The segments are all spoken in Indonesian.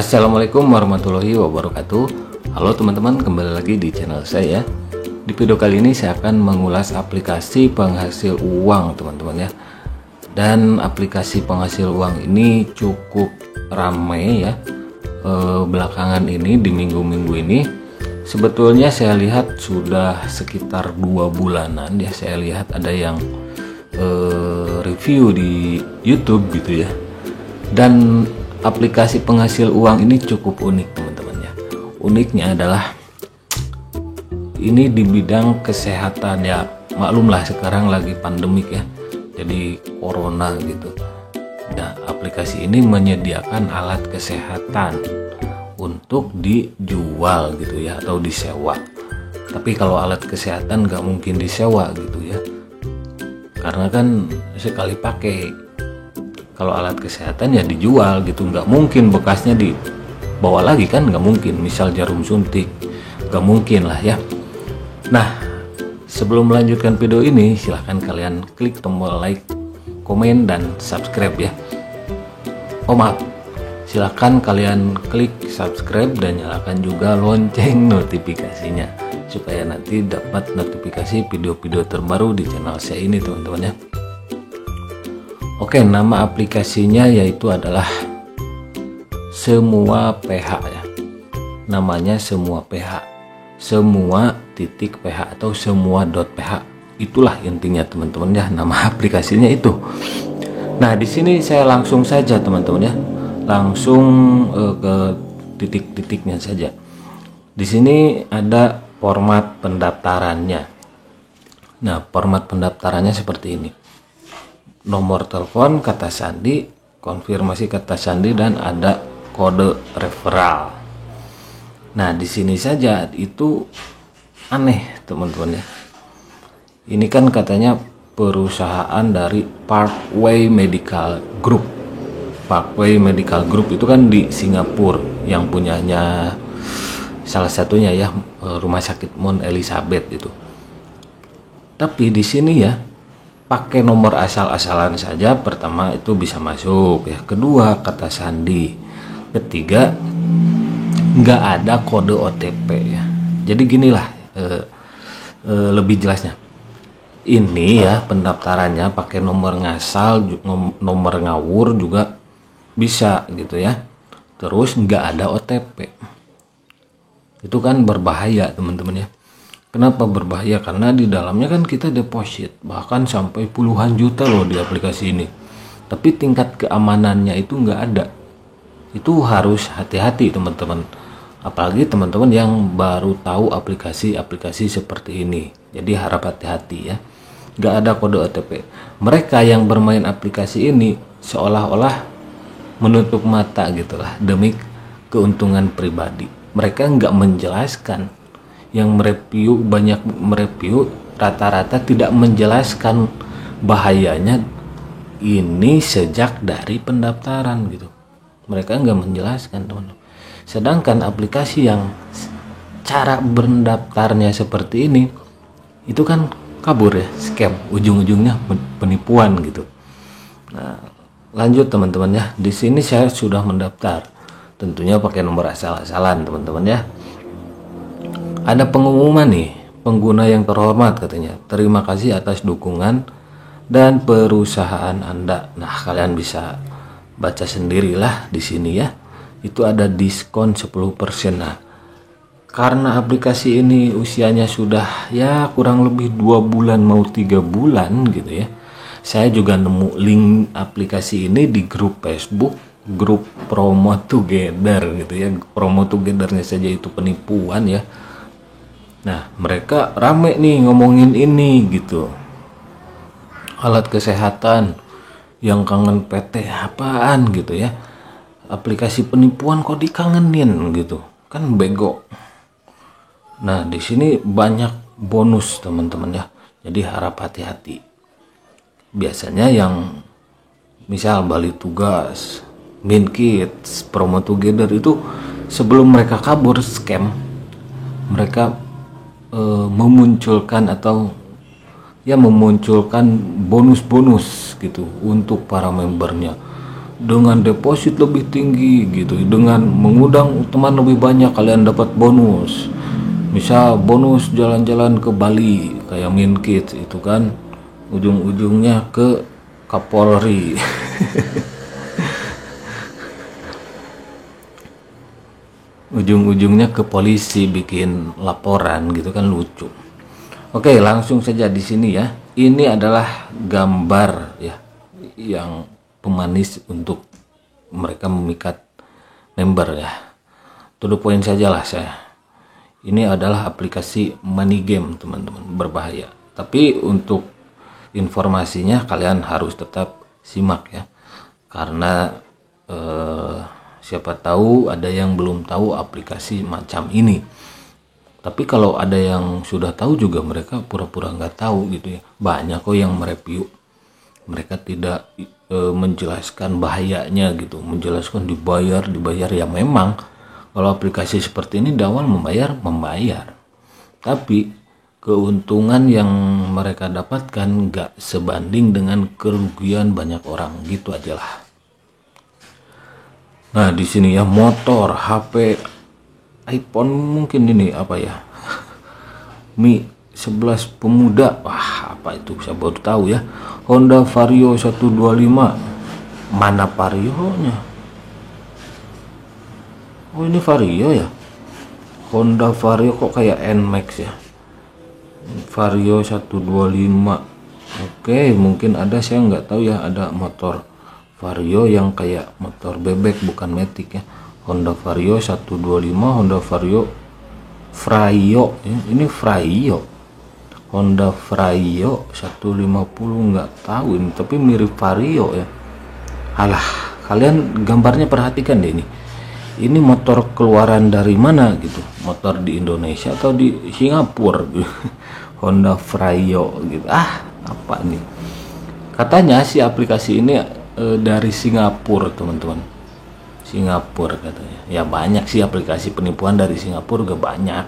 Assalamualaikum warahmatullahi wabarakatuh. Halo teman-teman, kembali lagi di channel saya. Di video kali ini saya akan mengulas aplikasi penghasil uang teman-teman ya. Dan aplikasi penghasil uang ini cukup ramai ya belakangan ini, di minggu-minggu ini. Sebetulnya saya lihat sudah sekitar 2 bulanan ya. Saya lihat ada yang review di YouTube gitu ya. Dan aplikasi penghasil uang ini cukup unik teman-teman ya. Uniknya adalah ini di bidang kesehatan ya. Maklumlah sekarang lagi pandemik ya, jadi corona gitu. Nah, aplikasi ini menyediakan alat kesehatan untuk dijual gitu ya, atau disewa. Tapi kalau alat kesehatan nggak mungkin disewa gitu ya, karena kan sekali pakai. Kalau alat kesehatan ya dijual gitu, nggak mungkin bekasnya dibawa lagi kan, nggak mungkin. Misal jarum suntik, nggak mungkin lah ya. Nah, sebelum melanjutkan video ini, silahkan kalian klik tombol like, komen, dan subscribe ya. Oh maaf, silahkan kalian klik subscribe dan nyalakan juga lonceng notifikasinya, supaya nanti dapat notifikasi video-video terbaru di channel saya ini teman-teman ya. Oke, nama aplikasinya yaitu adalah Semua PH ya. Namanya Semua PH. Semua titik PH atau semua.ph. Itulah intinya teman-teman ya, nama aplikasinya itu. Nah, di sini saya langsung saja teman-teman ya. Langsung ke titik-titiknya saja. Di sini ada format pendaftarannya. Nah, format pendaftarannya seperti ini. Nomor telepon, kata sandi, konfirmasi kata sandi, dan ada kode referral. Nah, di sini saja itu aneh teman-teman ya. Ini kan katanya perusahaan dari Parkway Medical Group. Parkway Medical Group itu kan di Singapura, yang punyanya salah satunya ya Rumah Sakit Mount Elizabeth itu. Tapi di sini ya pakai nomor asal-asalan saja. Pertama itu bisa masuk ya, kedua kata sandi, ketiga nggak ada kode OTP ya. Jadi ginilah lebih jelasnya. Ini ya pendaftarannya pakai nomor ngasal, nomor ngawur juga bisa gitu ya. Terus nggak ada OTP. Itu kan berbahaya teman-teman ya. Kenapa berbahaya? Karena di dalamnya kan kita deposit bahkan sampai puluhan juta loh di aplikasi ini. Tapi tingkat keamanannya itu nggak ada. Itu harus hati-hati teman-teman. Apalagi teman-teman yang baru tahu aplikasi-aplikasi seperti ini. Jadi harap hati-hati ya. Nggak ada kode OTP. Mereka yang bermain aplikasi ini seolah-olah menutup mata gitulah demi keuntungan pribadi. Mereka nggak menjelaskan. Yang banyak mereview rata-rata tidak menjelaskan bahayanya ini sejak dari pendaftaran gitu. Mereka nggak menjelaskan teman-teman. Sedangkan aplikasi yang cara mendaftarnya seperti ini itu kan kabur ya, scam, ujung-ujungnya penipuan gitu. Nah, lanjut teman-teman ya. Di sini saya sudah mendaftar. Tentunya pakai nomor asal-asalan teman-teman ya. Ada pengumuman nih, pengguna yang terhormat katanya. Terima kasih atas dukungan dan perusahaan Anda. Nah, kalian bisa baca sendirilah di sini ya. Itu ada diskon 10%. Nah, karena aplikasi ini usianya sudah ya kurang lebih 2 bulan mau 3 bulan gitu ya. Saya juga nemu link aplikasi ini di grup Facebook, grup Promo Together gitu ya. Promo Togethernya saja itu penipuan ya. Nah, mereka rame nih ngomongin ini gitu. Alat kesehatan yang kangen PT apaan gitu ya. Aplikasi penipuan kok dikangenin gitu. Kan bego. Nah, di sini banyak bonus teman-teman ya. Jadi harap hati-hati. Biasanya yang misal balik tugas, min kids, Promo Together itu sebelum mereka kabur scam, mereka memunculkan atau ya memunculkan bonus-bonus gitu untuk para membernya. dengan deposit lebih tinggi gitu, dengan mengundang teman lebih banyak kalian dapat bonus. Misal bonus jalan-jalan ke Bali kayak Min Kids itu kan ujung-ujungnya ke Kapolri. Ujung-ujungnya ke polisi bikin laporan gitu kan, lucu. Oke, langsung saja di sini ya. Ini adalah gambar ya yang pemanis untuk mereka memikat member ya. To the point sajalah saya. Ini adalah aplikasi money game teman-teman, berbahaya. Tapi untuk informasinya kalian harus tetap simak ya. Karena siapa tahu ada yang belum tahu aplikasi macam ini. Tapi kalau ada yang sudah tahu juga mereka pura-pura nggak tahu gitu ya. Banyak kok yang mereview, mereka tidak menjelaskan bahayanya gitu, menjelaskan dibayar ya. Memang kalau aplikasi seperti ini di awal membayar, tapi keuntungan yang mereka dapatkan nggak sebanding dengan kerugian banyak orang, gitu aja lah. Nah di sini ya, motor, HP, iPhone, mungkin ini apa ya, Mi 11 pemuda, wah apa itu saya baru tahu ya. Honda Vario 125, mana Vario-nya? Oh ini Vario ya, Honda Vario kok kayak NMAX ya, Vario 125. Oke, mungkin ada, saya nggak tahu ya, ada motor Vario yang kayak motor bebek bukan Matic ya. Honda Vario 125, Honda Vario Fraio ya. Ini Fraio, Honda Fraio 150, nggak tahu ini, tapi mirip Vario ya. Alah, kalian gambarnya perhatikan deh ini. Ini motor keluaran dari mana gitu? Motor di Indonesia atau di Singapura gitu. Honda Fraio gitu. Ah, apa nih? Katanya si aplikasi ini dari Singapura, teman-teman. Singapura katanya. Ya banyak sih aplikasi penipuan dari Singapura, gak banyak.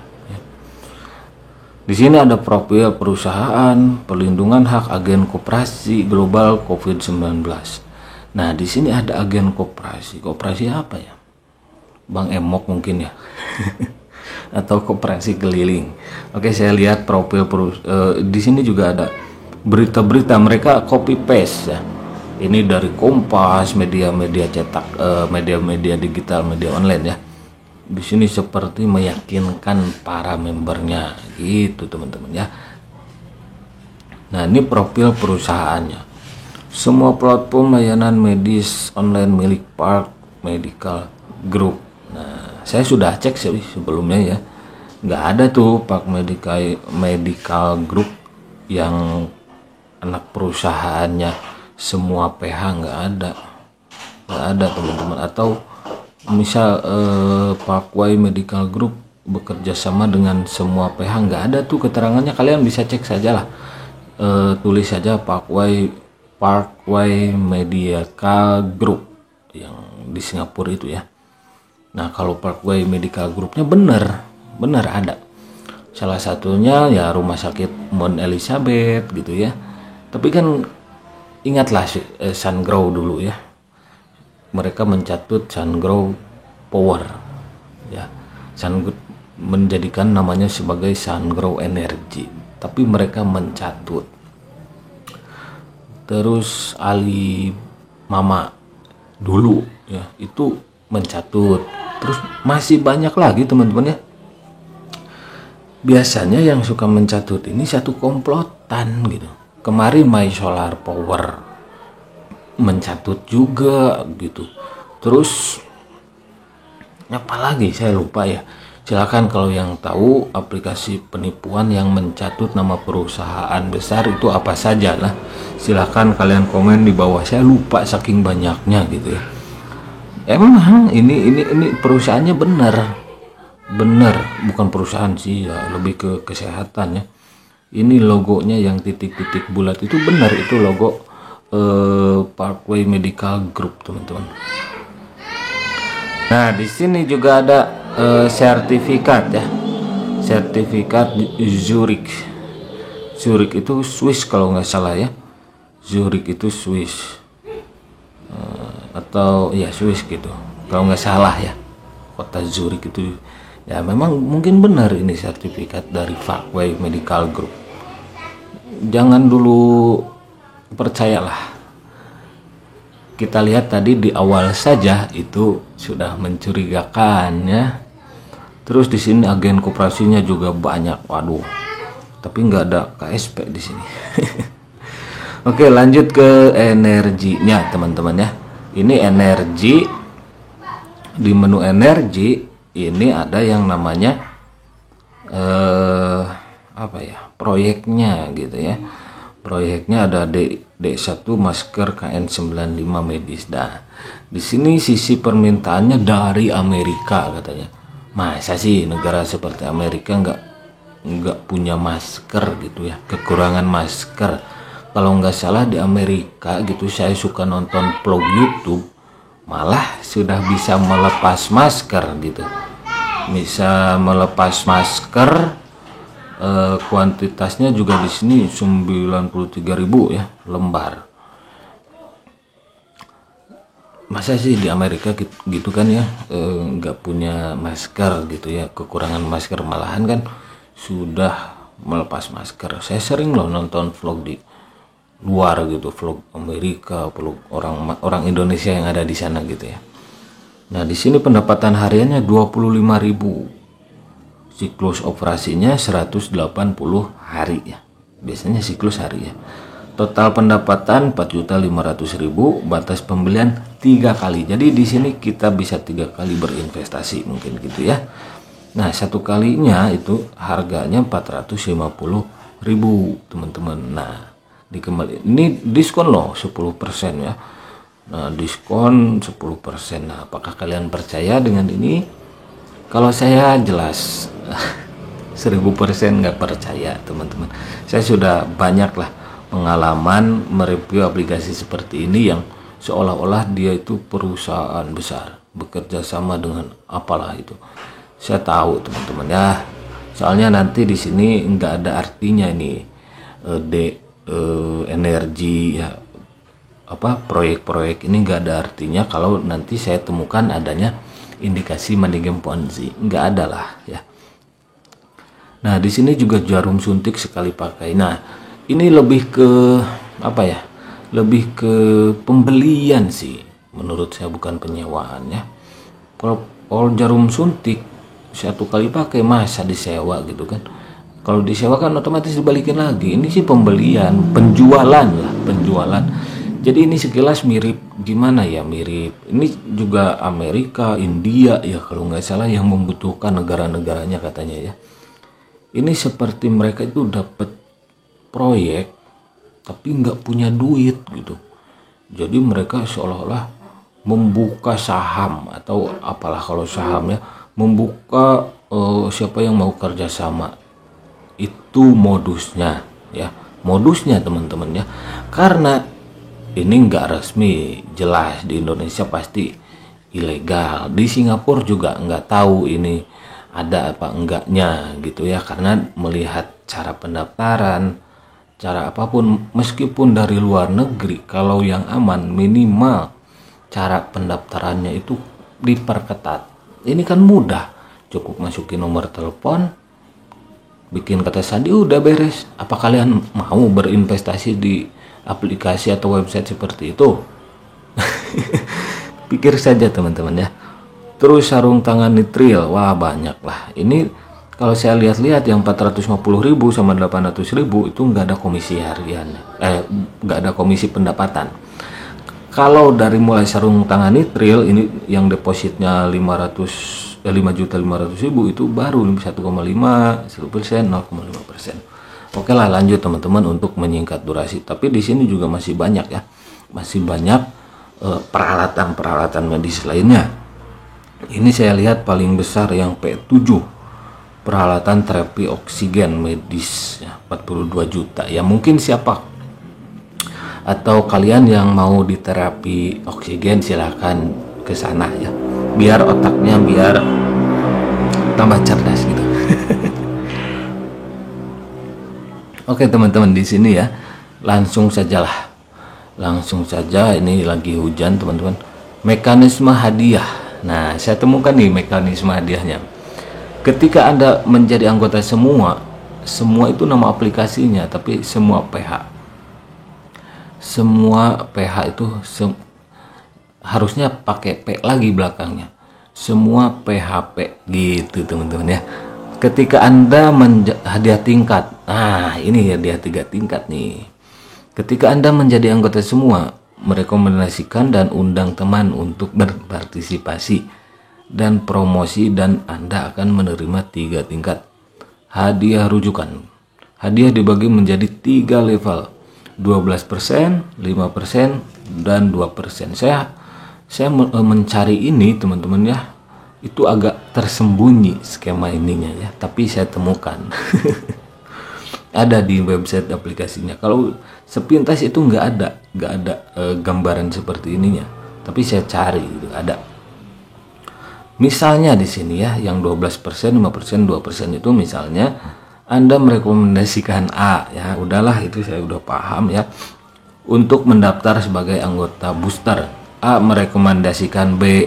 Di sini ada profil perusahaan, perlindungan hak agen koperasi global COVID-19. Nah, di sini ada agen koperasi. Koperasi apa ya? Bang Emok mungkin ya. Atau koperasi keliling. Oke, saya lihat profil di sini juga ada berita-berita, mereka copy paste ya. Ini dari Kompas, media-media cetak, media-media digital, media online ya. Di sini seperti meyakinkan para membernya gitu teman-teman ya. Nah ini profil perusahaannya. Semua platform layanan medis online milik Park Medical Group. Nah saya sudah cek sih sebelumnya ya, nggak ada tuh Park Medical Group yang anak perusahaannya semua PH, nggak ada teman-teman. Atau misal Parkway Medical Group bekerja sama dengan semua PH, nggak ada tuh keterangannya. Kalian bisa cek saja lah, tulis saja Parkway Medical Group yang di Singapura itu ya. Nah kalau Parkway Medical Groupnya benar ada. Salah satunya ya rumah sakit Mount Elizabeth gitu ya. Tapi kan ingatlah Sungrow dulu ya, mereka mencatut Sungrow Power ya, menjadikan namanya sebagai Sungrow Energy, tapi mereka mencatut. Terus Ali Mama dulu ya itu mencatut. Terus masih banyak lagi teman-teman ya. Biasanya yang suka mencatut ini satu komplotan gitu. Kemarin My Solar Power mencatut juga gitu. Terus apa lagi saya lupa ya. Silakan kalau yang tahu aplikasi penipuan yang mencatut nama perusahaan besar itu apa saja lah. Silakan kalian komen di bawah. Saya lupa saking banyaknya gitu ya. Emang ini perusahaannya benar, bukan perusahaan sih ya, lebih ke kesehatan ya. Ini logonya yang titik-titik bulat itu benar, itu logo Parkway Medical Group teman-teman. Nah di sini juga ada sertifikat ya, sertifikat Zurich. Zurich itu Swiss kalau nggak salah ya. Zurich itu Swiss. atau ya Swiss gitu kalau nggak salah ya, kota Zurich itu ya. Memang mungkin benar ini sertifikat dari Fuckway Medical Group. Jangan dulu percayalah. Kita lihat tadi di awal saja itu sudah mencurigakan ya. Terus di sini agen koperasinya juga banyak, waduh. Tapi nggak ada KSP di sini. Oke, lanjut ke energinya teman-teman ya. Ini energi, di menu energi ini ada yang namanya apa ya, proyeknya gitu ya. Proyeknya ada D1 masker KN95 medis. Nah, di sini sisi permintaannya dari Amerika katanya. Masa sih negara seperti Amerika nggak punya masker gitu ya, kekurangan masker. Kalau nggak salah di Amerika gitu, saya suka nonton vlog YouTube, malah sudah bisa melepas masker gitu. Bisa melepas masker, kuantitasnya juga di sini 93.000 ya lembar. Masa sih di Amerika gitu kan ya, nggak punya masker gitu ya, kekurangan masker, malahan kan sudah melepas masker. Saya sering loh nonton vlog di luar gitu, vlog Amerika, vlog orang Indonesia yang ada di sana gitu ya. Nah, di sini pendapatan hariannya 25.000. Siklus operasinya 180 hari ya. Biasanya siklus hari ya. Total pendapatan 4.500.000, batas pembelian 3 kali. Jadi di sini kita bisa 3 kali berinvestasi mungkin gitu ya. Nah, satu kalinya itu harganya 450.000 teman-teman. Nah, ini diskon loh 10% ya. Nah, diskon 10%. Nah, apakah kalian percaya dengan ini? Kalau saya jelas 1000% nggak percaya teman-teman. Saya sudah banyak lah pengalaman mereview aplikasi seperti ini yang seolah-olah dia itu perusahaan besar bekerja sama dengan apalah itu. Saya tahu teman-teman ya. Soalnya nanti di sini nggak ada artinya ini energi ya, apa proyek-proyek ini nggak ada artinya kalau nanti saya temukan adanya indikasi money game Ponzi, nggak ada lah ya. Nah, di sini juga jarum suntik sekali pakai. Nah, ini lebih ke apa ya, lebih ke pembelian sih menurut saya, bukan penyewaan ya. Kalau jarum suntik satu kali pakai masa disewa gitu kan. Kalau disewa kan otomatis dibalikin lagi. Ini sih pembelian, penjualan lah, penjualan. Jadi ini sekilas mirip gimana ya, mirip. Ini juga Amerika, India ya kalau nggak salah yang membutuhkan negara-negaranya katanya ya. Ini seperti mereka itu dapat proyek tapi nggak punya duit gitu. Jadi mereka seolah-olah membuka saham atau apalah kalau sahamnya, membuka siapa yang mau kerjasama. Itu modusnya ya, modusnya teman-teman ya. Karena ini nggak resmi, jelas di Indonesia pasti ilegal, di Singapura juga nggak tahu ini ada apa enggaknya gitu ya, karena melihat cara pendaftaran, cara apapun meskipun dari luar negeri, kalau yang aman minimal cara pendaftarannya itu diperketat. Ini kan mudah, cukup masukin nomor telepon, bikin kata sandi, udah beres. Apa kalian mau berinvestasi di aplikasi atau website seperti itu? Pikir saja teman-teman ya. Terus sarung tangan nitril, wah banyak lah. Ini kalau saya lihat-lihat yang 450.000 sama 800.000 itu nggak ada komisi harian, nggak ada komisi pendapatan. Kalau dari mulai sarung tangan nitril ini yang depositnya 5.500.000 itu baru 1,5%, 0,5%. Oke lah, lanjut teman-teman untuk menyingkat durasi. Tapi di sini juga masih banyak ya, masih banyak peralatan medis lainnya. Ini saya lihat paling besar yang P7, peralatan terapi oksigen medis ya, 42 juta. Ya mungkin siapa atau kalian yang mau diterapi oksigen silahkan ke sana ya, biar otaknya biar tambah cerdas gitu. Oke teman-teman, di sini ya langsung saja ini lagi hujan teman-teman. Mekanisme hadiah. Nah, saya temukan nih mekanisme hadiahnya. Ketika Anda menjadi anggota semua itu nama aplikasinya, tapi semua PH. Semua PH itu harusnya pakai P lagi belakangnya. Semua PHP gitu teman-teman ya. Ketika Anda hadiah tingkat, nah ini hadiah 3 tingkat nih. Ketika Anda menjadi anggota semua, merekomendasikan dan undang teman untuk berpartisipasi dan promosi, dan Anda akan menerima 3 tingkat hadiah rujukan. Hadiah dibagi menjadi 3 level, 12%, 5%, dan 2%. Saya mencari ini teman-teman ya, itu agak tersembunyi skema ininya ya, tapi saya temukan. Ada di website aplikasinya. Kalau sepintas itu nggak ada gambaran seperti ininya, tapi saya cari itu ada. Misalnya di sini ya, yang 12%, 5%, 2% itu misalnya Anda merekomendasikan A ya, udahlah itu saya udah paham ya, untuk mendaftar sebagai anggota booster. A merekomendasikan B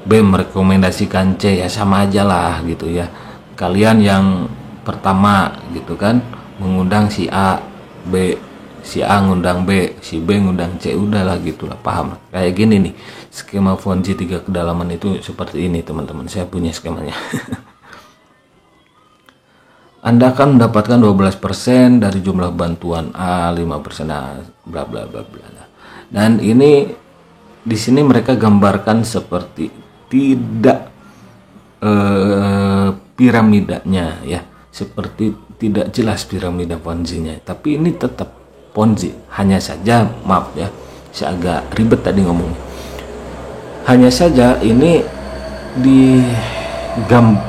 merekomendasikan C, ya sama aja lah gitu ya. Kalian yang pertama gitu kan mengundang si A, B, si A ngundang B, si B ngundang C, udahlah gitulah, paham. Kayak gini nih skema Ponzi 3 kedalaman itu seperti ini teman-teman, saya punya skemanya. Anda akan mendapatkan 12% dari jumlah bantuan A, 5% A, bla bla bla bla. Dan ini di sini mereka gambarkan seperti tidak piramidanya ya, seperti tidak jelas piramida Ponzi-nya, tapi ini tetap Ponzi. Hanya saja maaf ya, saya agak ribet tadi ngomongnya. Hanya saja ini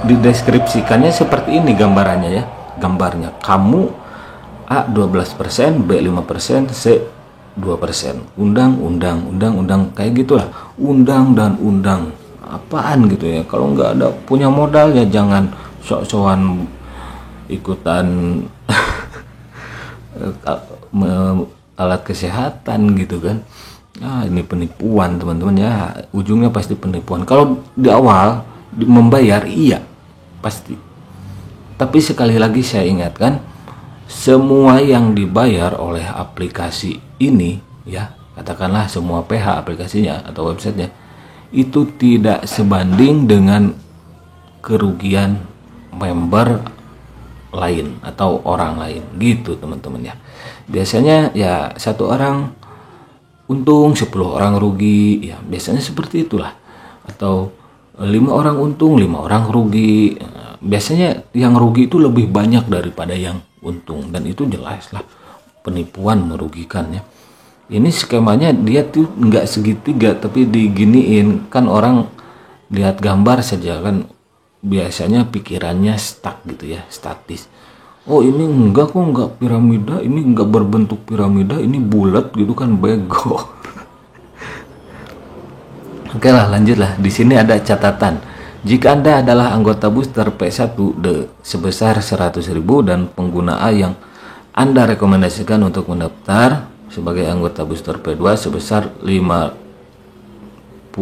dideskripsikannya seperti ini gambarannya ya. Gambarnya kamu A 12%, B 5%, C 2%. Undang kayak gitulah. Undang dan undang. Apaan gitu ya. Kalau nggak ada punya modal ya jangan sok-sokan ikutan alat kesehatan gitu kan. Nah, ini penipuan teman-teman ya. Ujungnya pasti penipuan. Kalau di awal membayar iya pasti. Tapi sekali lagi saya ingatkan, semua yang dibayar oleh aplikasi ini ya, katakanlah semua PH aplikasinya atau websitenya, itu tidak sebanding dengan kerugian member lain atau orang lain gitu teman-teman ya. Biasanya ya satu orang untung 10 orang rugi ya, biasanya seperti itulah. Atau 5 orang untung 5 orang rugi. Biasanya yang rugi itu lebih banyak daripada yang untung, dan itu jelas lah penipuan, merugikan ya. Ini skemanya dia tuh nggak segitiga tapi diginiin kan, orang lihat gambar saja kan biasanya pikirannya stuck gitu ya, statis. Oh ini enggak kok, enggak piramida, ini enggak berbentuk piramida, ini bulat gitu kan, bego. Oke lah, lanjutlah. Di sini ada catatan. Jika Anda adalah anggota booster P1D sebesar 100.000 dan pengguna A yang Anda rekomendasikan untuk mendaftar sebagai anggota booster P2 sebesar 50.000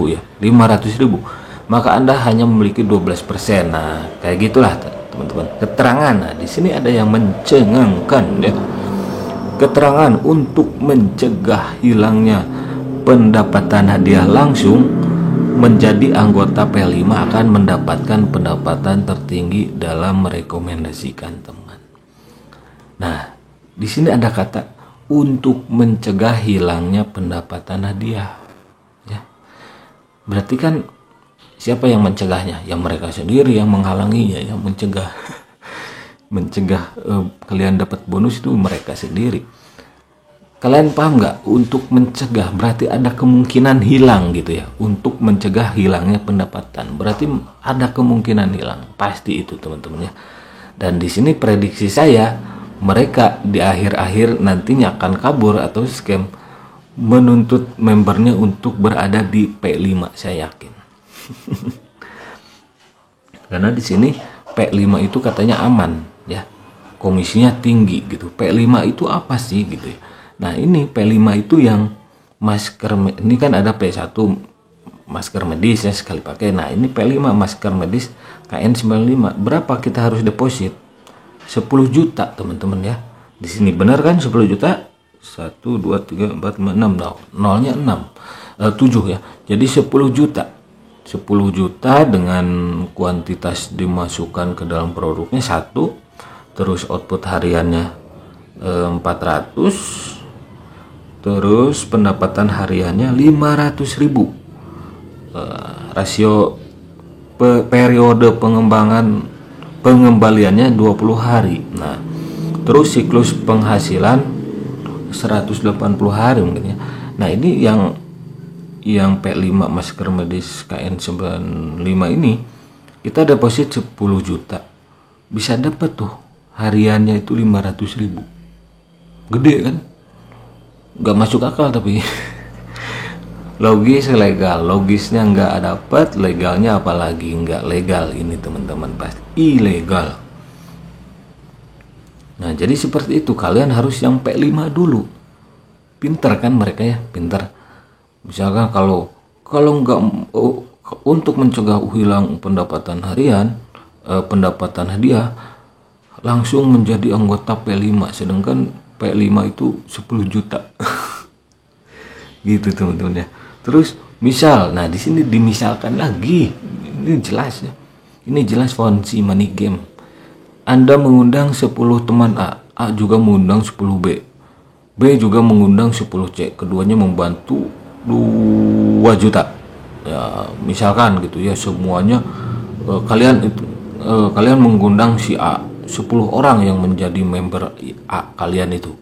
ya, 500.000, maka Anda hanya memiliki 12%. Nah, kayak gitulah teman-teman. Keterangan. Nah, di sini ada yang mencengangkan ya. Keterangan untuk mencegah hilangnya pendapatan hadiah langsung. Menjadi anggota P5 akan mendapatkan pendapatan tertinggi dalam merekomendasikan teman. Nah, di sini ada kata untuk mencegah hilangnya pendapatan hadiah. Ya. Berarti kan siapa yang mencegahnya? Yang mereka sendiri yang menghalanginya, yang mencegah. Mencegah kalian dapat bonus itu mereka sendiri. Kalian paham nggak? Untuk mencegah berarti ada kemungkinan hilang gitu ya. Untuk mencegah hilangnya pendapatan berarti ada kemungkinan hilang. Pasti itu teman-teman ya. Dan di sini prediksi saya, mereka di akhir-akhir nantinya akan kabur atau scam, menuntut membernya untuk berada di P5, saya yakin. Karena di sini P5 itu katanya aman ya. Komisinya tinggi gitu. P5 itu apa sih gitu ya. Nah ini P5 itu yang ini kan ada P1 masker medis ya sekali pakai. Nah ini P5 masker medis KN95. Berapa kita harus deposit? 10 juta teman-teman ya. Di sini benar kan 10 juta? 1 2 3 4 5 6. No, nolnya 7 ya. Jadi 10 juta. 10 juta dengan kuantitas dimasukkan ke dalam produknya 1, terus output hariannya 400, terus pendapatan hariannya 500.000. Rasio periode pengembaliannya 20 hari. Nah, terus siklus penghasilan 180 hari mungkin ya. Nah, ini yang P5 masker medis KN95 ini kita deposit 10 juta. Bisa dapat tuh hariannya itu 500.000. Gede kan? Gak masuk akal tapi logis legal, logisnya nggak dapat, legalnya apalagi nggak legal. Ini teman-teman pasti ilegal. Nah jadi seperti itu, kalian harus yang P5 dulu. Pinter kan mereka ya, pinter. Misalkan kalau nggak untuk mencegah hilang pendapatan harian, pendapatan hadiah, langsung menjadi anggota P5, sedangkan P5 itu 10 juta. Gitu teman-teman ya. Terus misal, nah di sini dimisalkan lagi, ini jelas ya. Ini jelas Fonzi money game. Anda mengundang 10 teman A juga mengundang 10 B juga mengundang 10 C. Keduanya membantu 2 juta. Ya, misalkan gitu ya, semuanya kalian mengundang si A 10 orang yang menjadi member A kalian itu.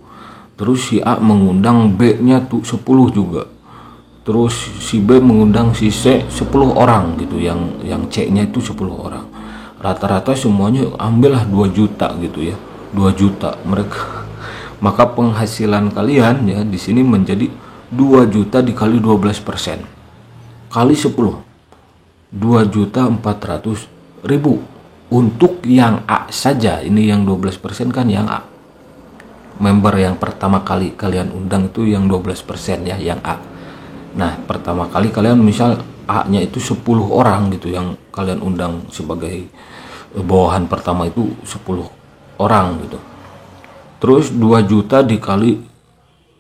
Terus si A mengundang B-nya tuh 10 juga. Terus si B mengundang si C 10 orang gitu, yang C-nya itu 10 orang. Rata-rata semuanya ambillah 2 juta gitu ya. 2 juta mereka. Maka penghasilan kalian ya di sini menjadi 2 juta dikali 12% kali 10. 2.400.000 untuk yang A saja. Ini yang 12% kan yang A. Member yang pertama kali kalian undang itu yang 12% ya, yang A. Nah pertama kali kalian misal A-nya itu 10 orang gitu yang kalian undang sebagai bawahan pertama itu 10 orang gitu. Terus 2 juta dikali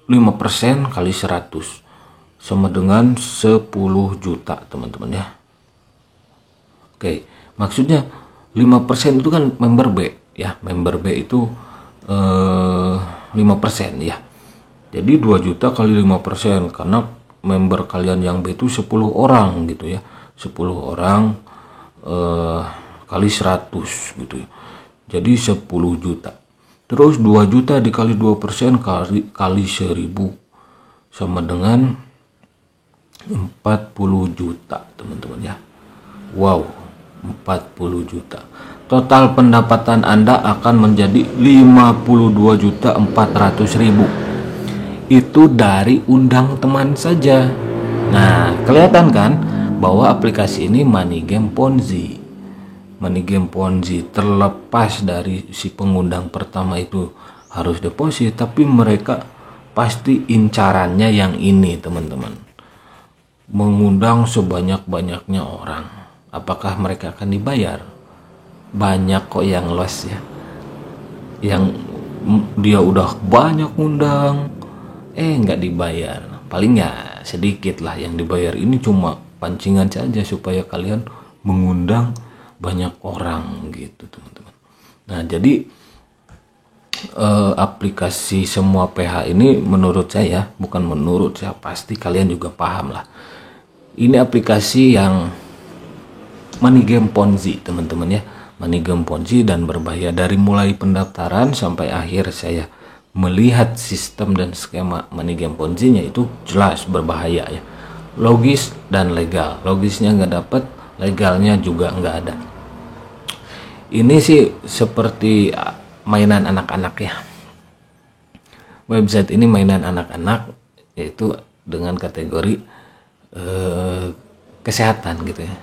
5% kali 100 sama dengan 10 juta teman-teman ya. Oke, maksudnya 5% itu kan member B ya. Member B itu 5% ya. Jadi 2 juta kali 5% karena member kalian yang B itu 10 orang gitu ya. 10 orang kali 100 gitu ya. Jadi 10 juta. Terus 2 juta dikali 2% kali 1000 sama dengan 40 juta teman-teman ya. Wow, 40 juta. Total pendapatan Anda akan menjadi 52.400.000. Itu dari undang teman saja. Nah, kelihatan kan bahwa aplikasi ini money game Ponzi. Money game Ponzi, terlepas dari si pengundang pertama itu harus deposit, tapi mereka pasti incarannya yang ini teman-teman. Mengundang sebanyak-banyaknya orang. Apakah mereka akan dibayar? Banyak kok yang loss ya. Yang dia udah banyak undang nggak dibayar, paling ya sedikit lah yang dibayar. Ini cuma pancingan saja supaya kalian mengundang banyak orang gitu teman-teman. Nah jadi aplikasi semua PH ini menurut saya, bukan menurut saya, pasti kalian juga paham lah, ini aplikasi yang money game Ponzi teman-teman ya. Money game Ponzi dan berbahaya. Dari mulai pendaftaran sampai akhir saya melihat sistem dan skema money game Ponzi-nya itu jelas berbahaya ya. Logis dan legal. Logisnya nggak dapat, legalnya juga nggak ada. Ini sih seperti mainan anak-anak ya. Website ini mainan anak-anak, yaitu dengan kategori kesehatan gitu ya.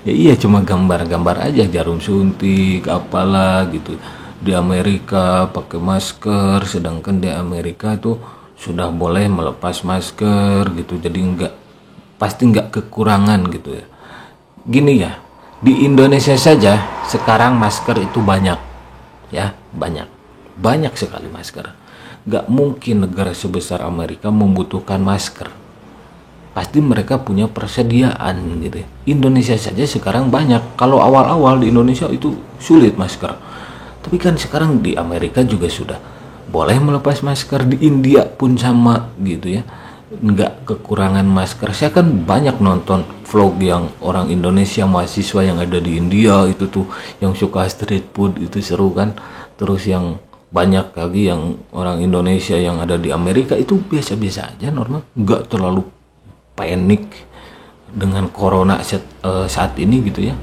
Ya iya, cuma gambar-gambar aja, jarum suntik apalah gitu. Di Amerika pakai masker, sedangkan di Amerika itu sudah boleh melepas masker gitu, jadi pasti nggak kekurangan gitu ya. Gini ya, di Indonesia saja sekarang masker itu banyak ya, banyak sekali masker. Nggak mungkin negara sebesar Amerika membutuhkan masker, pasti mereka punya persediaan gitu ya. Indonesia saja sekarang banyak. Kalau awal-awal di Indonesia itu sulit masker, tapi kan sekarang di Amerika juga sudah boleh melepas masker, di India pun sama gitu ya, nggak kekurangan masker. Saya kan banyak nonton vlog yang orang Indonesia mahasiswa yang ada di India itu tuh, yang suka street food itu seru kan. Terus yang banyak lagi yang orang Indonesia yang ada di Amerika itu biasa-biasa aja, normal, nggak terlalu panik dengan corona saat ini gitu ya.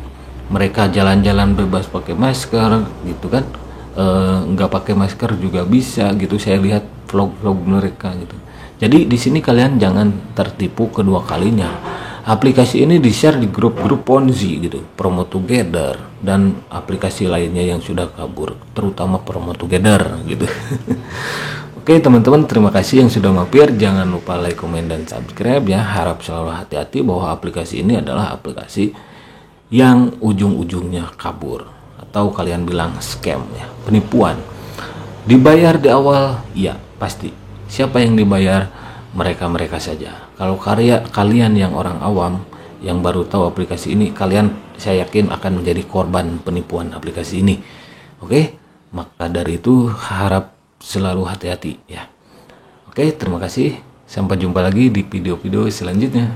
Mereka jalan-jalan bebas pakai masker gitu kan, nggak pakai masker juga bisa gitu. Saya lihat vlog-vlog mereka gitu. Jadi di sini kalian jangan tertipu kedua kalinya. Aplikasi ini di-share di grup-grup Ponzi gitu, Promo Together dan aplikasi lainnya yang sudah kabur, terutama Promo Together gitu. Oke teman-teman, terima kasih yang sudah mampir. Jangan lupa like, komen, dan subscribe ya. Harap selalu hati-hati bahwa aplikasi ini adalah aplikasi yang ujung-ujungnya kabur, atau kalian bilang scam ya, penipuan. Dibayar di awal, ya pasti. Siapa yang dibayar? Mereka-mereka saja. Kalau kalian yang orang awam yang baru tahu aplikasi ini, kalian saya yakin akan menjadi korban penipuan aplikasi ini. Oke, maka dari itu harap selalu hati-hati ya. Oke, terima kasih. Sampai jumpa lagi di video-video selanjutnya.